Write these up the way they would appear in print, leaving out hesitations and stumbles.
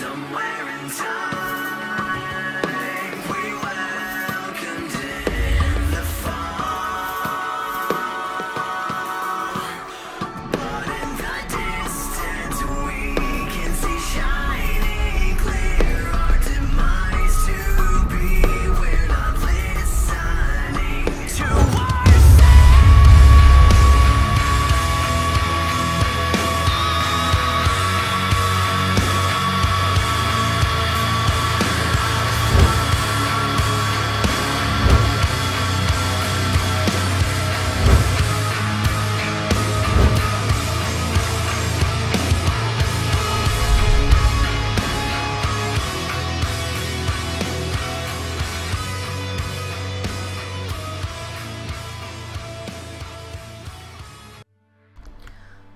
Somewhere in time, we welcomed in the fall. But in the distance, we can see shining clear our demise to be. We're not listening to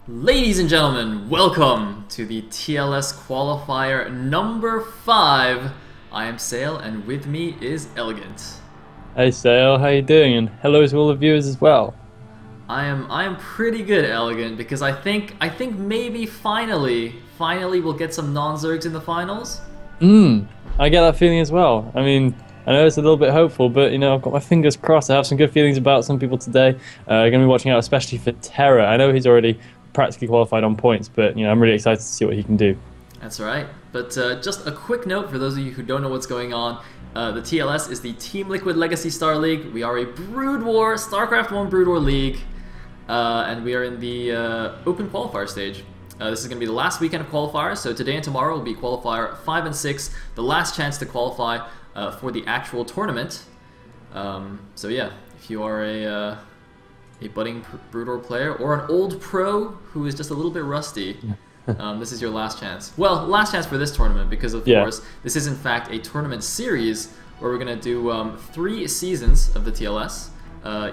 Ladies and gentlemen, welcome to the TLS Qualifier number 5. I am Sale, and with me is Elegant. Hey Sale, how you doing? And hello to all the viewers as well. I am pretty good, Elegant, because I think maybe finally we'll get some non-Zergs in the finals. I get that feeling as well. I mean, I know it's a little bit hopeful, but you know, I've got my fingers crossed. I have some good feelings about some people today. Going to be watching out especially for Terra. I know he's already practically qualified on points, but you know, I'm really excited to see what he can do. That's right. But just a quick note for those of you who don't know what's going on. The TLS is the Team Liquid Legacy Star League. We are a Brood War, StarCraft 1 Brood War League, and we are in the open qualifier stage. This is going to be the last weekend of qualifiers, so today and tomorrow will be qualifier 5 and 6, the last chance to qualify for the actual tournament. So yeah, if you are a budding Brood War player or an old pro who is just a little bit rusty, this is your last chance. Well, last chance for this tournament, because of course this is in fact a tournament series where we're going to do 3 seasons of the TLS,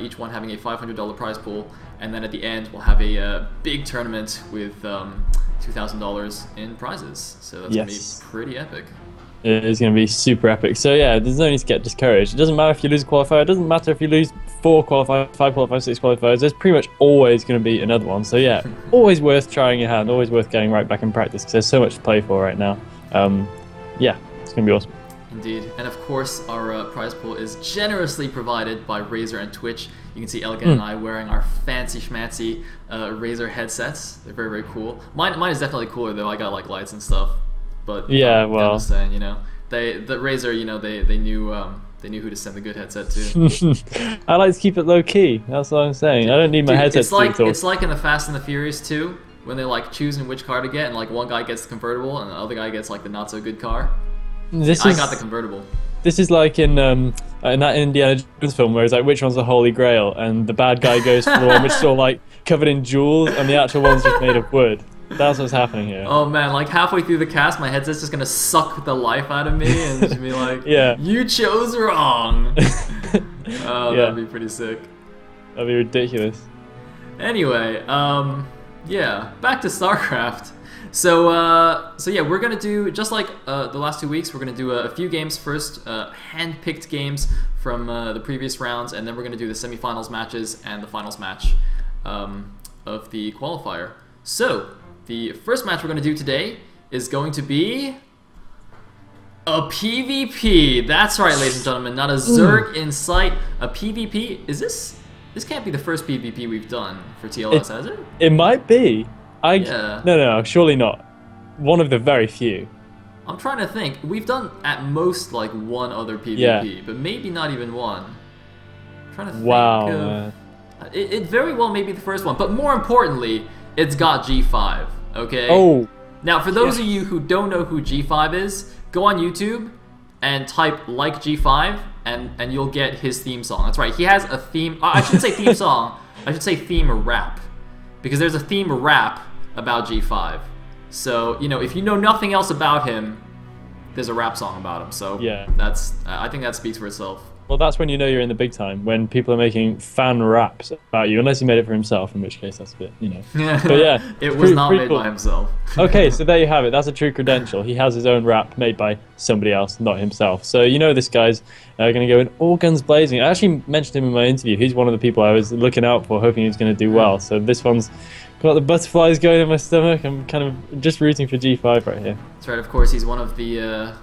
each one having a $500 prize pool, and then at the end we'll have a big tournament with $2,000 in prizes. So that's going to be pretty epic. It is going to be super epic. So yeah, there's no need to get discouraged. It doesn't matter if you lose a qualifier. It doesn't matter if you lose 4 qualifiers, 5 qualifiers, 6 qualifiers. There's pretty much always going to be another one. So yeah, always worth trying your hand. Always worth getting right back in practice, because there's so much to play for right now. Yeah, it's going to be awesome. Indeed. And of course, our prize pool is generously provided by Razer and Twitch. You can see Elegant and I wearing our fancy schmancy Razer headsets. They're very, very cool. Mine is definitely cooler though. I got like lights and stuff. But yeah, well, I'm just saying, you know, the Razer, you know, they knew who to send the good headset to. I like to keep it low key. That's what I'm saying. I don't need my headset. It's like in the Fast and the Furious 2 when they're like choosing which car to get, and like one guy gets the convertible and the other guy gets like the not so good car. I got the convertible. This is like in that Indiana Jones film where it's like, which one's the Holy Grail, and the bad guy goes for the one which is all like covered in jewels, and the actual one's just made of wood. That's what's happening here. Oh man, like halfway through the cast, my headset's just gonna suck the life out of me and just be like, yeah, you chose wrong. Oh, that'd be pretty sick. That'd be ridiculous. Anyway, yeah, back to StarCraft. So yeah, we're gonna do just like the last 2 weeks. We're gonna do a few games first, hand-picked games from the previous rounds, and then we're gonna do the semifinals matches and the finals match of the qualifier. So the first match we're going to do today is going to be a PvP. That's right, ladies and gentlemen, not a Zerg in sight. A PvP. Is this can't be the first PvP we've done for TLS, has it? It might be. Yeah. No, surely not. One of the very few. I'm trying to think. We've done at most like one other PvP, but maybe not even one. I'm trying to think. Wow. It very well may be the first one, but more importantly, it's got G5, okay? Oh. Now, for those of you who don't know who G5 is, go on YouTube and type like G5, and you'll get his theme song. That's right, he has a theme. I shouldn't say theme song. I should say theme rap, because there's a theme rap about G5. So you know, if you know nothing else about him, there's a rap song about him. So yeah, that's I think that speaks for itself. Well, that's when you know you're in the big time, when people are making fan raps about you, unless he made it for himself, in which case that's a bit, you know. But yeah, it was not made by himself. Okay, so there you have it. That's a true credential. He has his own rap made by somebody else, not himself. So you know this guy's going to go in all guns blazing. I actually mentioned him in my interview. He's one of the people I was looking out for, hoping he was going to do well. So this one's Got the butterflies going in my stomach. I'm kind of just rooting for G5 right here. That's right. Of course, he's one of the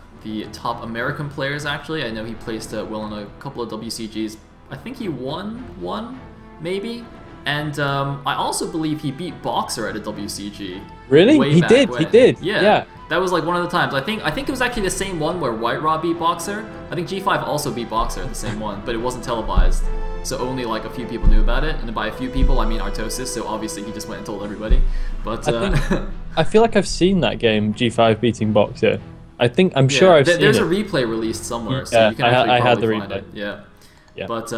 top American players. Actually, I know he placed well in a couple of WCGs. I think he won one, maybe. And I also believe he beat Boxer at a WCG. Really? He did. When. He did. Yeah. That was like one of the times. I think it was actually the same one where White Raw beat Boxer. I think G5 also beat Boxer at the same one, but it wasn't televised. So only like a few people knew about it, and by a few people I mean Artosis. So obviously he just went and told everybody. But I feel like I've seen that game, G5 beating Boxer. I'm sure I've seen it. There's a replay released somewhere, so you can actually probably find it. Yeah. But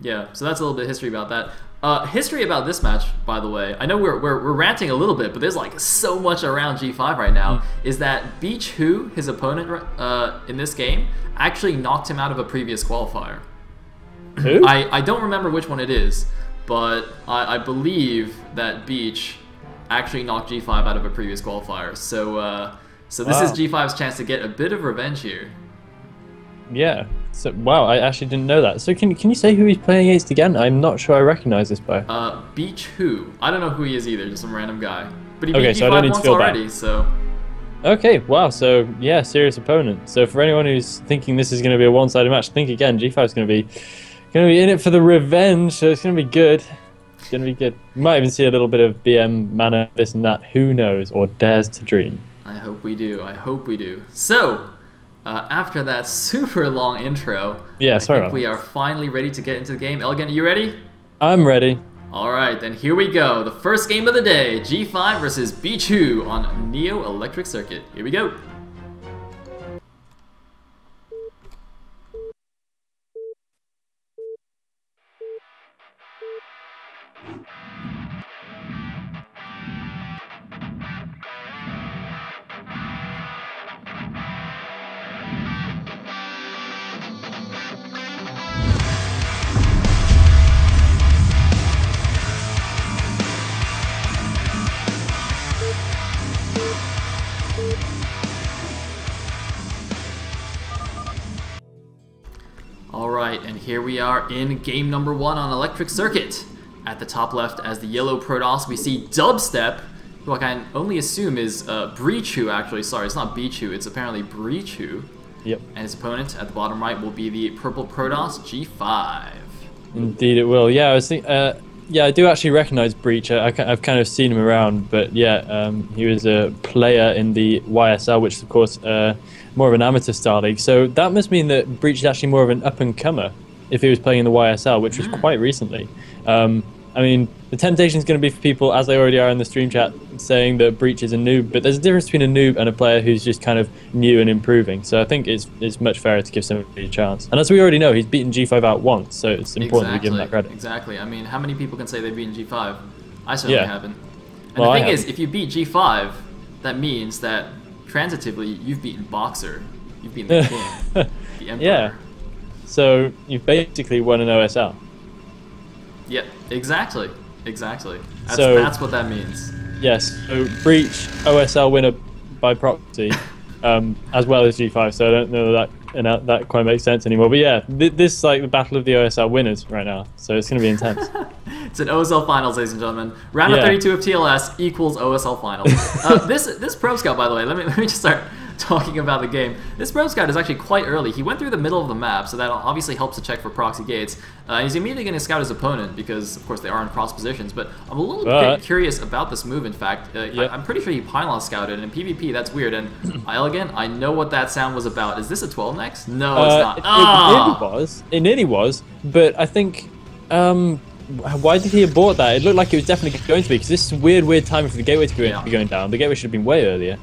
yeah. So that's a little bit of history about that. History about this match, by the way. I know we're ranting a little bit, but there's like so much around G5 right now. Is that Beach Who, his opponent in this game, actually knocked him out of a previous qualifier. Who? I don't remember which one it is, but I believe that Beach actually knocked G5 out of a previous qualifier. So this is G5's chance to get a bit of revenge here. Yeah. So wow, I actually didn't know that. So can you say who he's playing against again? I'm not sure I recognize this player. Beach Who. I don't know who he is either. Just some random guy. But he beat G5 so I don't need to once feel already. bad. So. Okay. Wow. So yeah, serious opponent. So for anyone who's thinking this is going to be a one-sided match, think again. G5 is going to be in it for the revenge. So it's going to be good. It's going to be good. You might even see a little bit of BM mana, this and that. Who knows? Or dares to dream. I hope we do. I hope we do. So. After that super long intro, I think we are finally ready to get into the game. Elgin, are you ready? I'm ready. Alright, then here we go. The first game of the day, G5 versus Beach Who on Neo Electric Circuit. Here we go. Alright, and here we are in game number 1 on Electric Circuit. At the top left, as the yellow Protoss, we see Dubstep, who I can only assume is Breach Who, actually. Sorry, it's not Beach Who, it's apparently Breach Who. Yep. And his opponent at the bottom right will be the purple Protoss, G5. Indeed it will. Yeah, I was thinking, yeah, I do actually recognize Breach. I've kind of seen him around, but yeah, he was a player in the YSL, which is of course more of an amateur star league. So that must mean that Breach is actually more of an up-and-comer if he was playing in the YSL, which was quite recently. I mean, the temptation is going to be for people, as they already are in the stream chat, saying that Breach is a noob, but there's a difference between a noob and a player who's just kind of new and improving. So I think it's much fairer to give somebody a chance. And as we already know, he's beaten G5 out once, so it's important to give him that credit. Exactly. I mean, how many people can say they've beaten G5? I certainly haven't. And well, the thing is, if you beat G5, that means that transitively you've beaten Boxer. You've beaten the King, the Emperor. Yeah. So you've basically won an OSL. Yeah, exactly. That's what that means. Yes, so Breach, OSL winner by proxy, as well as G5, so I don't know that quite makes sense anymore. But yeah, this is like the battle of the OSL winners right now, so it's going to be intense. It's an OSL Finals, ladies and gentlemen. Round of 32 of TLS equals OSL Finals. This Pro Scout, by the way, let me just start talking about the game. This Pro Scout is actually quite early. He went through the middle of the map, so that obviously helps to check for proxy gates. He's immediately going to scout his opponent because, of course, they are in cross positions. But I'm a little bit curious about this move, in fact. I'm pretty sure he pylon scouted, and in PvP, that's weird. And I know what that sound was about. Is this a 12 next? No, it's not. It nearly was, but I think... why did he abort that? It looked like it was definitely going to be, because this is weird timing for the gateway to be going down. The gateway should have been way earlier.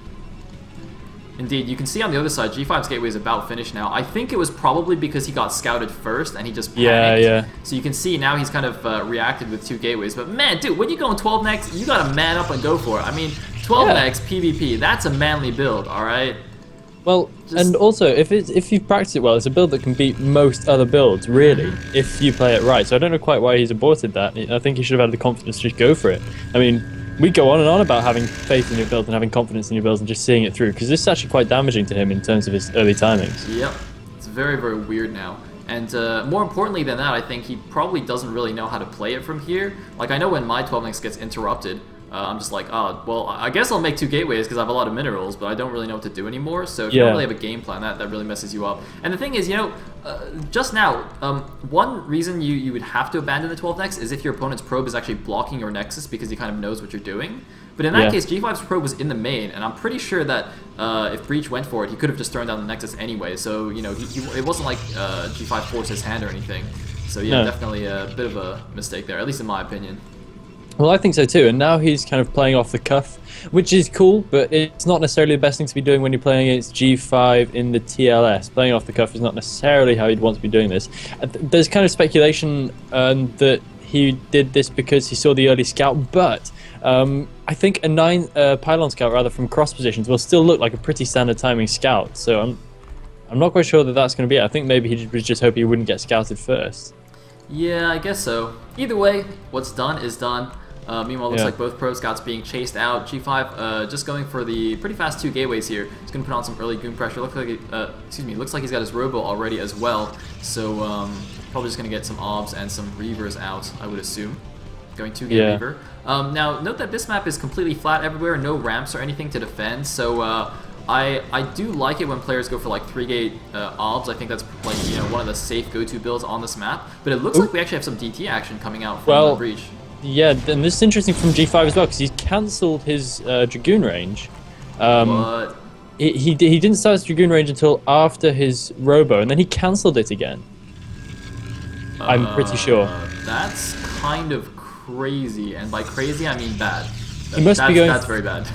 Indeed, you can see on the other side, G5's gateway is about finished now. I think it was probably because he got scouted first and he just panicked. Yeah. So you can see now he's kind of reacted with 2 gateways. But man, dude, when you go in 12 next, you gotta man up and go for it. I mean, 12 next PvP, that's a manly build, all right? Well, and also, if you practice it well, it's a build that can beat most other builds, really, if you play it right. So I don't know quite why he's aborted that. I think he should have had the confidence to just go for it. I mean, we go on and on about having faith in your build and having confidence in your builds and just seeing it through, because this is actually quite damaging to him in terms of his early timings. Yep, it's very, very weird now. And more importantly than that, I think he probably doesn't really know how to play it from here. Like, I know when my 12 links gets interrupted, I'm just like, oh, well, I guess I'll make 2 gateways because I have a lot of minerals, but I don't really know what to do anymore. So if you don't really have a game plan, that really messes you up. And the thing is, you know, just now, one reason you would have to abandon the 12 next is if your opponent's probe is actually blocking your nexus because he kind of knows what you're doing. But in that case, G5's probe was in the main, and I'm pretty sure that if Breach went for it, he could have just turned down the nexus anyway. So, you know, it wasn't like G5 forced his hand or anything. So yeah, definitely a bit of a mistake there, at least in my opinion. Well, I think so too, and now he's kind of playing off the cuff, which is cool, but it's not necessarily the best thing to be doing when you're playing against G5 in the TLS. Playing off the cuff is not necessarily how you'd want to be doing this. There's kind of speculation that he did this because he saw the early scout, but I think a 9 pylon scout rather from cross positions will still look like a pretty standard timing scout, so I'm not quite sure that that's going to be it. I think maybe he was just hoping he wouldn't get scouted first. Yeah, I guess so. Either way, what's done is done. Meanwhile, it looks like both pro scouts being chased out. G5 just going for the pretty fast 2 gateways here. He's going to put on some early goon pressure. Looks like he's got his robo already as well. So probably just going to get some obs and some reavers out, I would assume. Going 2 gate reaver. Now, note that this map is completely flat everywhere, no ramps or anything to defend. So I do like it when players go for like 3 gate obs. I think that's like, you know, one of the safe go-to builds on this map. But it looks like we actually have some DT action coming out from the Breach. Yeah, and this is interesting from G5 as well, because he's cancelled his Dragoon range. He didn't start his Dragoon range until after his Robo, and then he cancelled it again. I'm pretty sure. That's kind of crazy, and by crazy I mean bad. He must be going... That's very bad.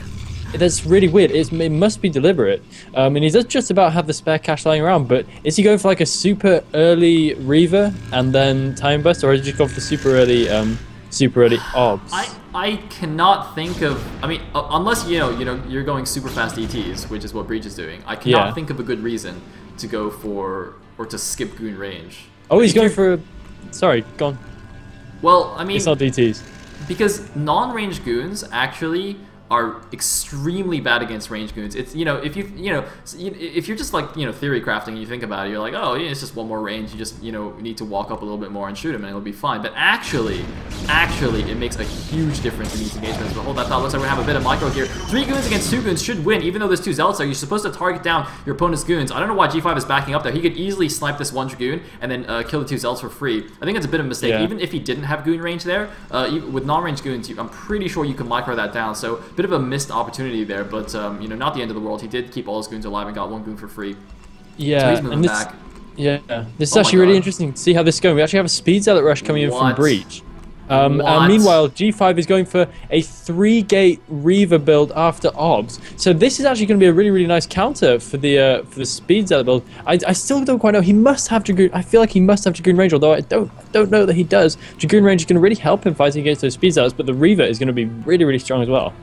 That's really weird. It must be deliberate. And he does just about have the spare cash lying around, but is he going for like a super early Reaver and then Time Burst, or is he just going for the super early obs? I cannot think of, I mean, unless you're going super fast ETs, which is what Breach is doing. I cannot think of a good reason to go for or to skip goon range. Oh, he's going for sorry, go on. Well, I mean, it's not DTs. Because non-range goons actually are extremely bad against range goons. It's, if you're just like, theory crafting and you think about it, you're like, oh, yeah, it's just one more range. You just, need to walk up a little bit more and shoot him and it'll be fine. But actually, it makes a huge difference in these engagements. But hold that thought. Looks like we have a bit of micro here. 3 goons against 2 goons should win, even though there's 2 zealots there. You're supposed to target down your opponent's goons. I don't know why G5 is backing up there. He could easily snipe this 1 dragoon and then kill the 2 zealots for free. I think it's a bit of a mistake. Yeah. Even if he didn't have goon range there, with non-range goons, I'm pretty sure you can micro that down. So a bit of a missed opportunity there, but not the end of the world. He did keep all his goons alive and got 1 goon for free. Yeah, so he's moving back. Yeah, this is actually really interesting to see how this is going. We actually have a speed zealot rush coming in from Breach. And meanwhile, G5 is going for a 3-gate Reaver build after obs. So this is actually going to be a really, really nice counter for the speed zealot build. I still don't quite know. He must have Dragoon. I feel like he must have Dragoon range, although I don't know that he does. Dragoon range is going to really help him fighting against those speed zealots, but the Reaver is going to be really, really strong as well.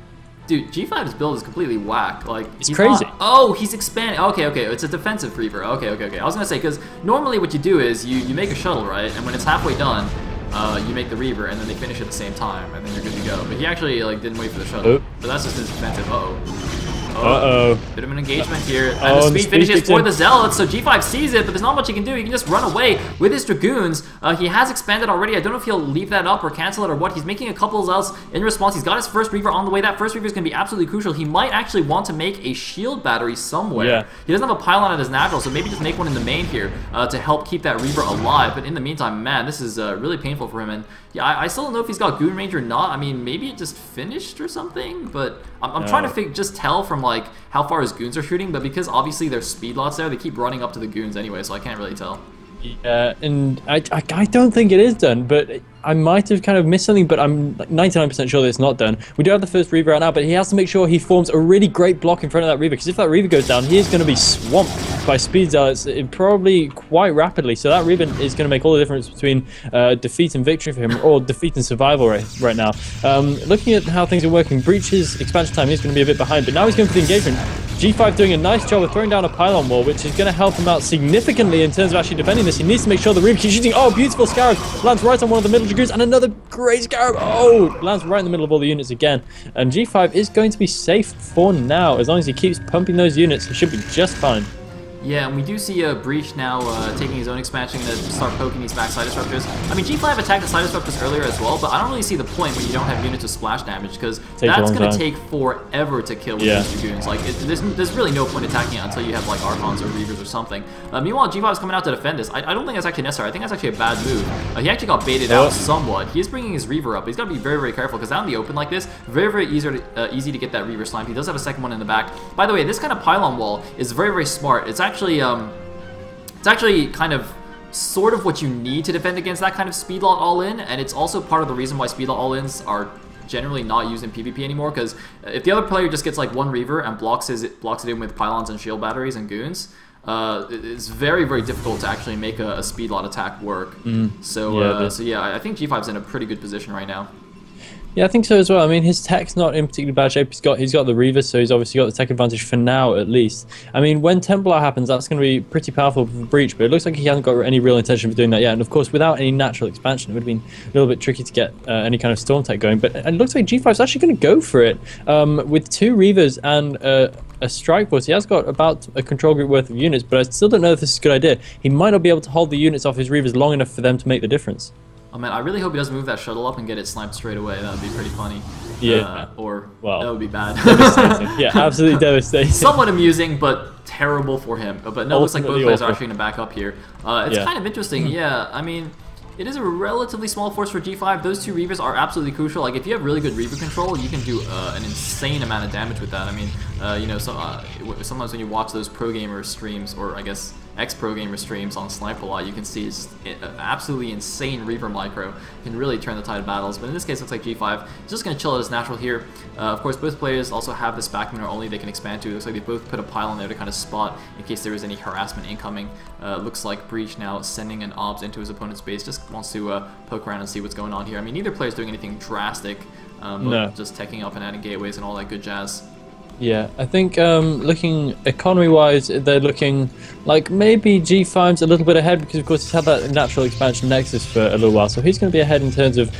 Dude, G5's build is completely whack. Like, it's crazy. Oh, he's expanding. Okay, it's a defensive Reaver. Okay. I was gonna say, because normally what you do is you make a shuttle, right? And when it's halfway done, you make the Reaver, and then they finish at the same time, and then you're good to go. But he actually didn't wait for the shuttle. But that's just his defensive. Bit of an engagement here. And the speed finishes for the Zealots, so G5 sees it, but there's not much he can do. He can just run away with his Dragoons. He has expanded already. I don't know if he'll leave that up or cancel it or what. He's making a couple of Zealots in response. He's got his first Reaver on the way. That first Reaver is going to be absolutely crucial. He might actually want to make a shield battery somewhere. Yeah. He doesn't have a pylon at his natural, so maybe just make one in the main here to help keep that Reaver alive. But in the meantime, man, this is really painful for him. And yeah, I still don't know if he's got Goon range or not. I mean, maybe it just finished or something, but I'm trying to just tell from like how far his Goons are shooting, but because obviously there's speed lots there, they keep running up to the Goons anyway, so I can't really tell. Yeah, and I don't think it is done, but I might have kind of missed something, but I'm like 99% sure that it's not done. We do have the first Reaver out now, but he has to make sure he forms a really great block in front of that Reaver, because if that Reaver goes down, he is going to be swamped by speed zealots probably quite rapidly. So that Reaver is going to make all the difference between defeat and victory for him, or defeat and survival right now. Looking at how things are working, Breach's expansion time is going to be a bit behind, but now he's going for the engagement. G5 doing a nice job of throwing down a pylon wall, which is going to help him out significantly in terms of actually defending this. He needs to make sure the Reaver keeps shooting. Oh, beautiful Scarab. Lands right on one of the middle Dragoons, and another great Scarab. Oh, lands right in the middle of all the units again. And G5 is going to be safe for now. As long as he keeps pumping those units, he should be just fine. Yeah, and we do see Breach now taking his own expansion to start poking these back side disruptors. I mean, G5 attacked the side disruptors earlier as well, but I don't really see the point when you don't have units with splash damage, because that's going to take forever to kill with these Dragoons. Like, there's really no point attacking it until you have, like, Archons or Reavers or something. Meanwhile, G5 is coming out to defend this. I don't think that's actually necessary. I think that's actually a bad move. He actually got baited out somewhat. He is bringing his Reaver up. He's got to be very, very careful, because out in the open like this, very, very easy to get that Reaver snipe. He does have a second one in the back. By the way, this kind of pylon wall is very, very smart. It's actually kind of sort of what you need to defend against that kind of speed lot all-in, and it's also part of the reason why speed lot all-ins are generally not used in PvP anymore, because if the other player just gets like one Reaver and blocks it in with pylons and shield batteries and goons, it's very, very difficult to actually make a speed lot attack work. So yeah, I think G5's in a pretty good position right now. Yeah, I think so as well. I mean, his tech's not in particularly bad shape. He's got the Reavers, so he's obviously got the tech advantage for now, at least. I mean, when Templar happens, that's going to be pretty powerful for Breach, but it looks like he hasn't got any real intention of doing that yet. And of course, without any natural expansion, it would have been a little bit tricky to get any kind of Storm tech going. But it looks like G5's actually going to go for it. With 2 Reavers and a Strike Force, he has got about a control group worth of units, but I still don't know if this is a good idea. He might not be able to hold the units off his Reavers long enough for them to make the difference. Oh man, I really hope he doesn't move that shuttle up and get it sniped straight away. That would be pretty funny. Yeah. Well, that would be bad. Devastating. Yeah, absolutely devastating. Somewhat amusing, but terrible for him. But no, it looks like both players are actually going to back up here. It's kind of interesting. Yeah, I mean, it is a relatively small force for G5. Those 2 Reavers are absolutely crucial. Like, if you have really good Reaver control, you can do an insane amount of damage with that. I mean, you know, sometimes when you watch those pro gamer streams, or I guess ex-pro gamer streams on Snipe a lot, you can see it's absolutely insane Reaver micro. Can really turn the tide of battles. But in this case, it looks like G5 is just going to chill at his natural here. Of course, both players also have this back mineral only they can expand to. It looks like they both put a pylon there to kind of spot in case there is any harassment incoming. Looks like Breach now sending an obs into his opponent's base. Just wants to poke around and see what's going on here. I mean, neither player's doing anything drastic, but just teching up and adding gateways and all that good jazz. Yeah, I think looking economy-wise, they're looking like maybe G5's a little bit ahead, because of course he's had that natural expansion nexus for a little while, so he's going to be ahead in terms of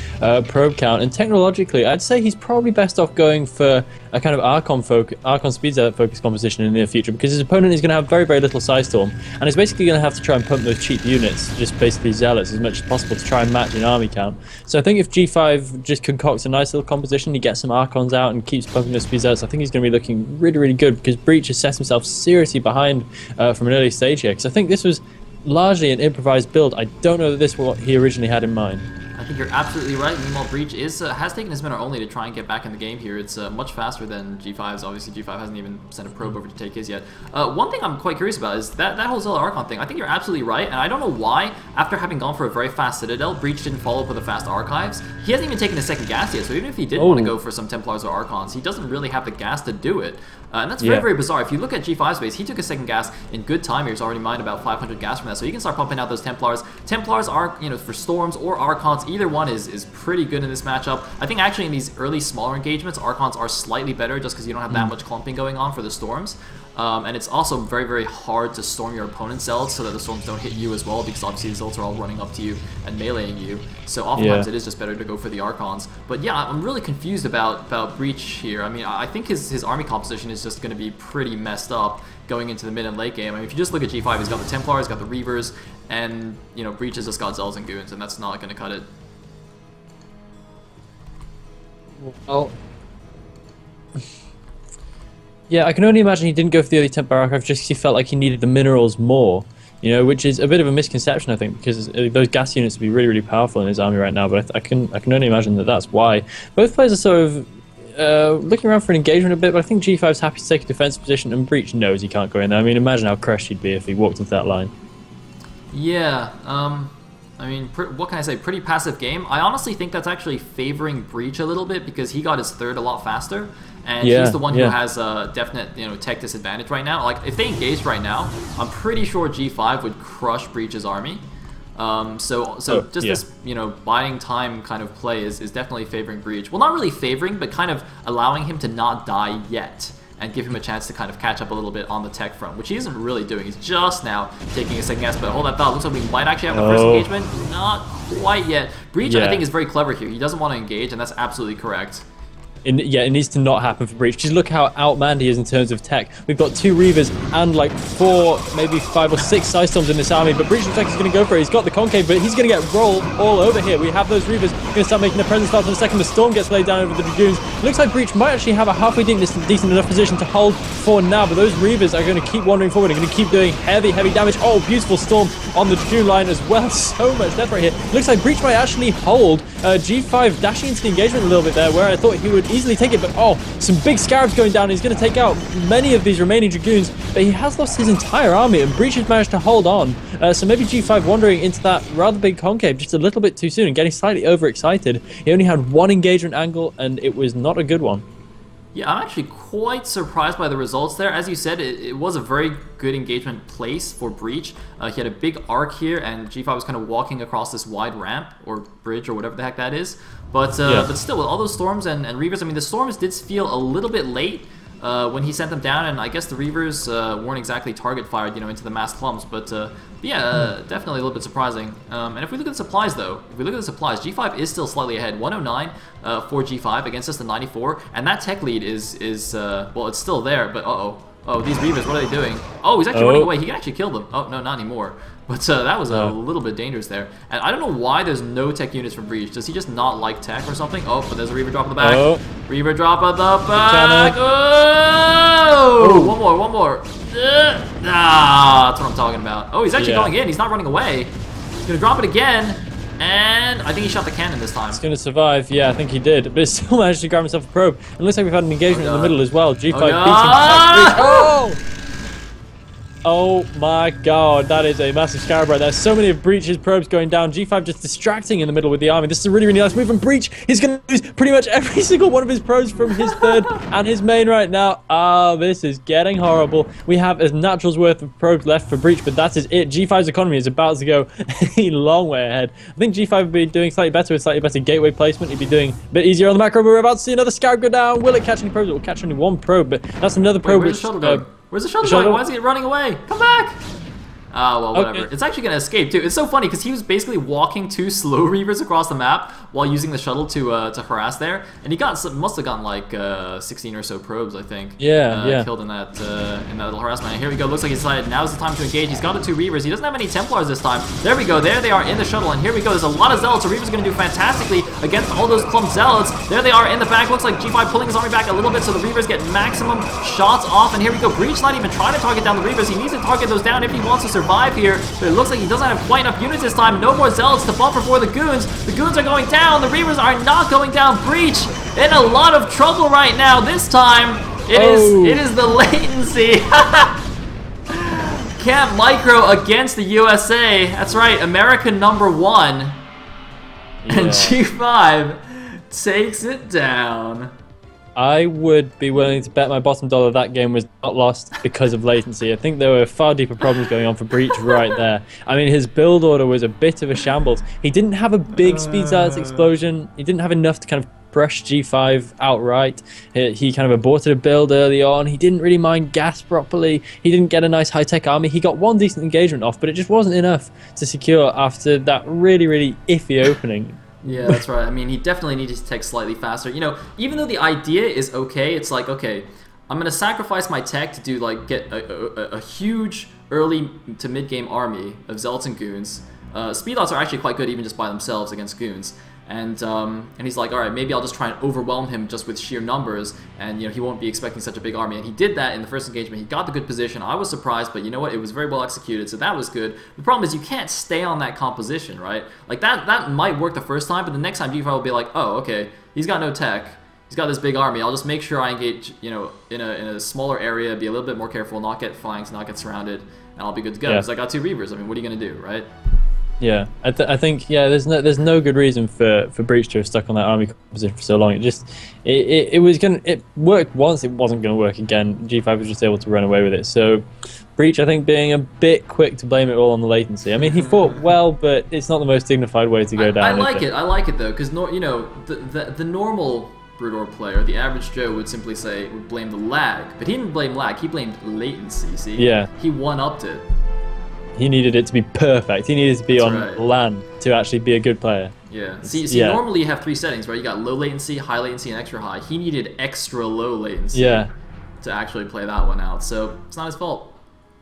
probe count. And technologically, I'd say he's probably best off going for a kind of Archon speed zealot focus composition in the near future, because his opponent is going to have very, very little Psystorm, and is basically going to have to try and pump those cheap units, just basically zealots, as much as possible to try and match an army count. So I think if G5 just concocts a nice little composition, he gets some Archons out and keeps pumping those speed zealots, I think he's going to be looking really, really good, because Breach has set himself seriously behind from an early stage here, because I think this was largely an improvised build. I don't know that this was what he originally had in mind. I think you're absolutely right. Meanwhile, Breach has taken his mineral only to try and get back in the game here. It's much faster than G5's. Obviously, G5 hasn't even sent a probe over to take his yet. One thing I'm quite curious about is that whole Zealot Archon thing. I think you're absolutely right, and I don't know why, after having gone for a very fast Citadel, Breach didn't follow up with a fast Archives. He hasn't even taken a second gas yet, so even if he did want to go for some Templars or Archons, he doesn't really have the gas to do it. And that's very, very bizarre. If you look at G5's base, he took a second gas in good time. He's already mined about 500 gas from that, so he can start pumping out those Templars. Templars are, you know, for Storms or Archons, either one is pretty good in this matchup. I think actually in these early smaller engagements, Archons are slightly better just because you don't have that much clumping going on for the Storms. And it's also very, very hard to storm your opponent's zealots so that the storms don't hit you as well, because obviously the zealots are all running up to you and meleeing you. So oftentimes it is just better to go for the Archons. But yeah, I'm really confused about Breach here. I mean, I think his army composition is just going to be pretty messed up going into the mid and late game. I mean, if you just look at G5, he's got the Templars, he's got the Reavers, and, you know, Breach has just got Zealots and Goons, and that's not going to cut it. Well, yeah, I can only imagine he didn't go for the early Templar Archive just because he felt like he needed the minerals more, you know, which is a bit of a misconception, I think, because those gas units would be really, really powerful in his army right now. But I can only imagine that that's why. Both players are sort of looking around for an engagement a bit, but I think G5's happy to take a defensive position, and Breach knows he can't go in there. I mean, imagine how crushed he'd be if he walked into that line. Yeah, I mean, what can I say? Pretty passive game. I honestly think that's actually favoring Breach a little bit, because he got his third a lot faster, and he's the one who has a definite, you know, tech disadvantage right now. Like, if they engaged right now, I'm pretty sure G5 would crush Breach's army. So this, you know, buying time kind of play is definitely favoring Breach. Well, not really favoring, but kind of allowing him to not die yet, and give him a chance to kind of catch up a little bit on the tech front, which he isn't really doing. He's just now taking a second guess, but hold that thought. Looks like we might actually have the first engagement. Not quite yet. Breach, I think, is very clever here. He doesn't want to engage, and that's absolutely correct. Yeah, it needs to not happen for Breach. Just look how outmanned he is in terms of tech. We've got 2 Reavers and like 4, maybe 5 or 6 Side Storms in this army, but Breach looks like he's going to go for it. He's got the Concave, but he's going to get rolled all over here. We have those Reavers going to start making a presence start in a second. The Storm gets laid down over the Dragoons. Looks like Breach might actually have a halfway decent enough position to hold for now, but those Reavers are going to keep wandering forward. They're going to keep doing heavy damage. Oh, beautiful Storm on the Dragoon line as well. So much death right here. Looks like Breach might actually hold. G5 dashing into the engagement a little bit there, where I thought he would easily take it, but oh, some big Scarabs going down. He's going to take out many of these remaining Dragoons, but he has lost his entire army, and Breach has managed to hold on. So maybe G5 wandering into that rather big concave just a little bit too soon and getting slightly overexcited. He only had 1 engagement angle, and it was not a good one. Yeah, I'm actually quite surprised by the results there. As you said, it was a very good engagement place for Breach. He had a big arc here, and G5 was kind of walking across this wide ramp, or bridge, or whatever the heck that is. But still, with all those Storms and Reavers, I mean, the Storms did feel a little bit late when he sent them down, and I guess the Reavers weren't exactly target fired, into the mass clumps, but yeah, definitely a little bit surprising. And if we look at the supplies, though, G5 is still slightly ahead, 109 for G5 against just the 94, and that tech lead is well, it's still there, but oh, these Reavers, what are they doing? Oh, he's actually running away. He can actually kill them. Oh, no, not anymore. But that was a little bit dangerous there. And I don't know why there's no tech units for Breach. Does he just not like tech or something? Oh, but there's a Reaver drop in the back. Reaver drop at the back. Oh! One more. That's what I'm talking about. Oh, he's actually going in. He's not running away. He's going to drop it again. And I think he shot the cannon this time. He's going to survive. Yeah, I think he did. But he still managed to grab himself a probe. And it looks like we've had an engagement in the middle as well. G5 beats him. Oh my god, that is a massive Scarab right there. So many of Breach's probes going down. G5 just distracting in the middle with the army. This is a really nice move from Breach. He's going to lose pretty much every single one of his probes from his third and his main right now. This is getting horrible. We have a natural's worth of probes left for Breach, but that is it. G5's economy is about to go a long way ahead. I think G5 would be doing slightly better with slightly better gateway placement. He'd be doing a bit easier on the macro, but we're about to see another Scarab go down. Will it catch any probes? It will catch only 1 probe, but that's another probe. Where's the shuttle going? Where's the shuttle going? Why is he running away? Come back! Well, whatever. Okay. It's actually going to escape, too. It's so funny, because he was basically walking 2 slow Reavers across the map while using the shuttle to harass there. And he must have gotten like 16 or so probes, I think. Yeah. Killed in that little harassment. And here we go. Looks like he decided now's the time to engage. He's got the 2 Reavers. He doesn't have any Templars this time. There we go. There they are in the shuttle. And here we go. There's a lot of Zealots. So Reaver's going to do fantastically against all those clump Zealots. There they are in the back. Looks like G5 pulling his army back a little bit so the Reavers get maximum shots off. And here we go. Breach not even trying to target down the Reavers. He needs to target those down if he wants to survive here. But it looks like he doesn't have quite enough units this time. No more Zealots to buffer for the Goons. The Goons are going down. The Reavers are not going down. Breach in a lot of trouble right now. This time, it is the latency. Camp Micro against the USA. That's right, America #1. Yeah. And G5 takes it down. I would be willing to bet my bottom dollar that game was not lost because of latency. I think there were far deeper problems going on for Breach right there. I mean, his build order was a bit of a shambles. He didn't have a big speed Zealots explosion. He didn't have enough to kind of brush G5 outright. He kind of aborted a build early on. He didn't really mine gas properly. He didn't get a nice high-tech army. He got 1 decent engagement off, but it just wasn't enough to secure after that really iffy opening. Yeah, that's right. I mean, he definitely needed to tech slightly faster. Even though the idea is okay, it's like, okay, I'm going to sacrifice my tech to get a huge early to mid-game army of Zealots and Goons. Speedlots are actually quite good even just by themselves against Goons. And he's like, all right, maybe I'll just try and overwhelm him just with sheer numbers, and he won't be expecting such a big army. And he did that in the first engagement. He got the good position. I was surprised, but you know what? It was very well executed, so that was good. The problem is you can't stay on that composition, right? Like that might work the first time, but the next time G5 will be like, oh, okay, he's got no tech. He's got this big army. I'll just make sure I engage, in a smaller area, be a little bit more careful, not get flanked, not get surrounded, and I'll be good to go. Because I got 2 Reavers. I mean, what are you gonna do, right? Yeah, I think there's no good reason for Breach to have stuck on that army composition for so long. It worked once, it wasn't gonna work again. G5 was just able to run away with it. So Breach, I think, being a bit quick to blame it all on the latency. I mean, he fought well, but it's not the most dignified way to go down. I like it though, because the normal Brood War player, the average Joe, would blame the lag, but he didn't blame lag. He blamed latency. See? Yeah. He one-upped it. He needed it to be perfect. He needed to be on LAN to actually be a good player. Yeah. See, yeah. normally you have 3 settings, right? You got low latency, high latency, and extra high. He needed extra low latency to actually play that one out, so it's not his fault.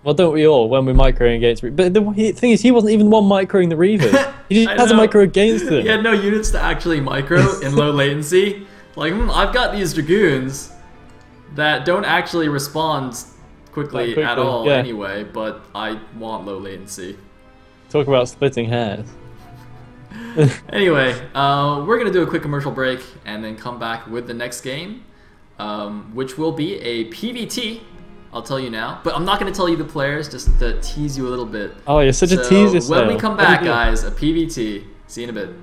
Well, don't we all when we're microing against? But the thing is, he wasn't even the one microing the Reavers. He just has a micro against them. He had no units to actually micro in low latency. Like, I've got these Dragoons that don't actually respond quickly at all anyway, but I want low latency. Talk about splitting hairs. Anyway, we're going to do a quick commercial break and then come back with the next game, which will be a PVT, I'll tell you now. But I'm not going to tell you the players, just to tease you a little bit. Oh, you're such a teaser. When we come back, guys, a PVT. See you in a bit.